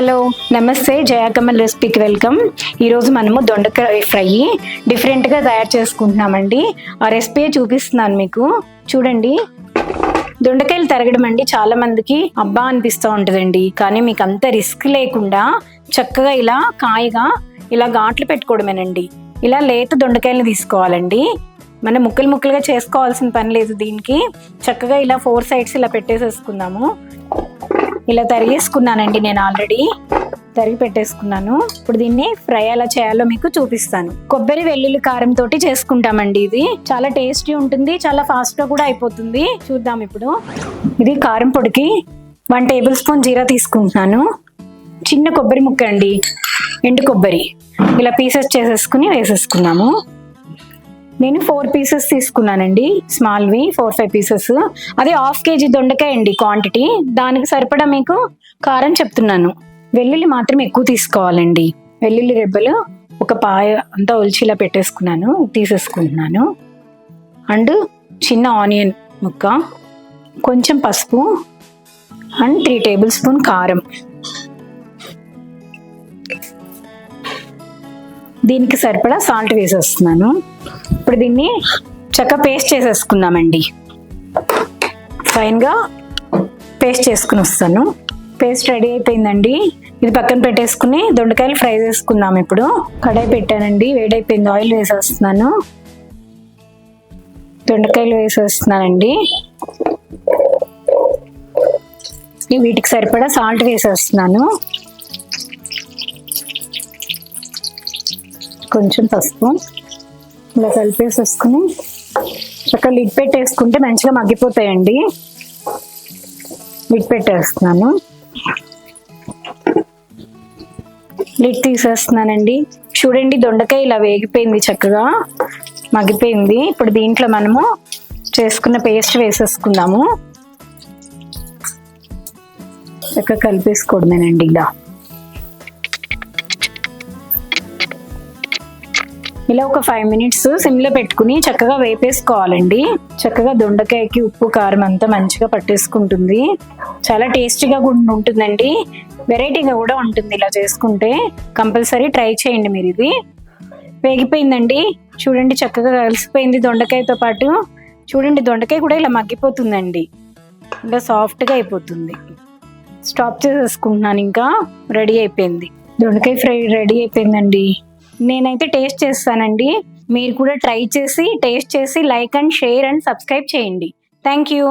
Hello నమస్తే, జయాకమల్ రెసిపీకి welcome. ఈరోజు మనము దొండకాయ ఫ్రై డిఫరెంట్గా తయారు చేసుకుంటున్నామండి. ఆ రెసిపీ చూపిస్తున్నాను మీకు. చూడండి, దొండకాయలు తరగడం అండి చాలా మందికి అబ్బా అనిపిస్తూ ఉంటుందండి. కానీ మీకు అంత రిస్క్ లేకుండా చక్కగా ఇలా కాయగా ఇలా ఘాట్లు పెట్టుకోవడమేనండి. ఇలా లేత దొండకాయలు తీసుకోవాలండి. మనం ముక్కలు ముక్కలుగా చేసుకోవాల్సిన పని లేదు. దీనికి చక్కగా ఇలా 4 సైడ్స్ ఇలా పెట్టేసేసుకుందాము. ఇలా తరిగేసుకున్నానండి, నేను ఆల్రెడీ తరిగి పెట్టేసుకున్నాను. ఇప్పుడు దీన్ని ఫ్రై ఎలా చేయాలో మీకు చూపిస్తాను. కొబ్బరి వెల్లుల్లి కారం తోటి చేసుకుంటామండి. ఇది చాలా టేస్టీ ఉంటుంది, చాలా ఫాస్ట్ గా కూడా అయిపోతుంది. చూద్దాం ఇప్పుడు. ఇది కారం పొడికి 1 టేబుల్ స్పూన్ జీరా తీసుకుంటున్నాను. చిన్న కొబ్బరి ముక్క అండి, ఎండు కొబ్బరి ఇలా పీసెస్ చేసేసుకుని వేసేసుకున్నాము. నేను 4 పీసెస్ తీసుకున్నానండి, స్మాల్వి 4-5 పీసెస్. అదే 1/2 kg దొండకాయ అండి క్వాంటిటీ. దానికి సరిపడా మీకు కారం చెప్తున్నాను. వెల్లుల్లి మాత్రం ఎక్కువ తీసుకోవాలండి. వెల్లుల్లి రెబ్బలు ఒక పాయ అంతా ఒలిచిలా పెట్టేసుకున్నాను, తీసేసుకుంటున్నాను. అండ్ చిన్న ఆనియన్ ముక్క, కొంచెం పసుపు అండ్ 3 టేబుల్ స్పూన్ కారం. దీనికి సరిపడా సాల్ట్ వేసేస్తున్నాను. ఇప్పుడు దీన్ని చక్కగా పేస్ట్ చేసేసుకుందామండి. ఫైన్గా పేస్ట్ చేసుకుని వస్తాను. పేస్ట్ రెడీ అయిపోయిందండి. ఇది పక్కన పెట్టేసుకుని దొండకాయలు ఫ్రై చేసుకుందాం. ఇప్పుడు కడాయి పెట్టానండి, వేడైపోయింది. ఆయిల్ వేసేస్తున్నాను. దొండకాయలు వేసేస్తున్నానండి. వీటికి సరిపడా సాల్ట్ వేసేస్తున్నాను. కొంచెం పసుపు ఇలా కలిపేసేసుకుని చక్కగా లిడ్ పెట్టేసుకుంటే మంచిగా మగ్గిపోతాయండి. లిడ్ పెట్టేస్తున్నాను. లిడ్ తీసేస్తున్నానండి. చూడండి, దొండకాయ ఇలా వేగిపోయింది, చక్కగా మగ్గిపోయింది. ఇప్పుడు దీంట్లో మనము చేసుకున్న పేస్ట్ వేసేసుకుందాము. చక్కగా కలిపేసుకోవడమేనండి. ఇలా ఒక 5 మినిట్స్ సిమ్లో పెట్టుకుని చక్కగా వేపేసుకోవాలండి. చక్కగా దొండకాయకి ఉప్పు కారం అంతా మంచిగా పట్టేసుకుంటుంది. చాలా టేస్టీగా కూడా ఉంటుందండి, వెరైటీగా కూడా ఉంటుంది. ఇలా చేసుకుంటే కంపల్సరీ ట్రై చేయండి మీరు. ఇది వేగిపోయిందండి. చూడండి, చక్కగా కలిసిపోయింది దొండకాయతో పాటు. చూడండి, దొండకాయ కూడా ఇలా మగ్గిపోతుందండి, ఇలా సాఫ్ట్గా అయిపోతుంది. స్టాప్ చేసేసుకుంటున్నాను. ఇంకా రెడీ అయిపోయింది, దొండకాయ ఫ్రై రెడీ అయిపోయిందండి. నేనైతే టేస్ట్ చేస్తానండి. మీరు కూడా ట్రై చేసి టేస్ట్ చేసి like and share and subscribe చేయండి. Thank you.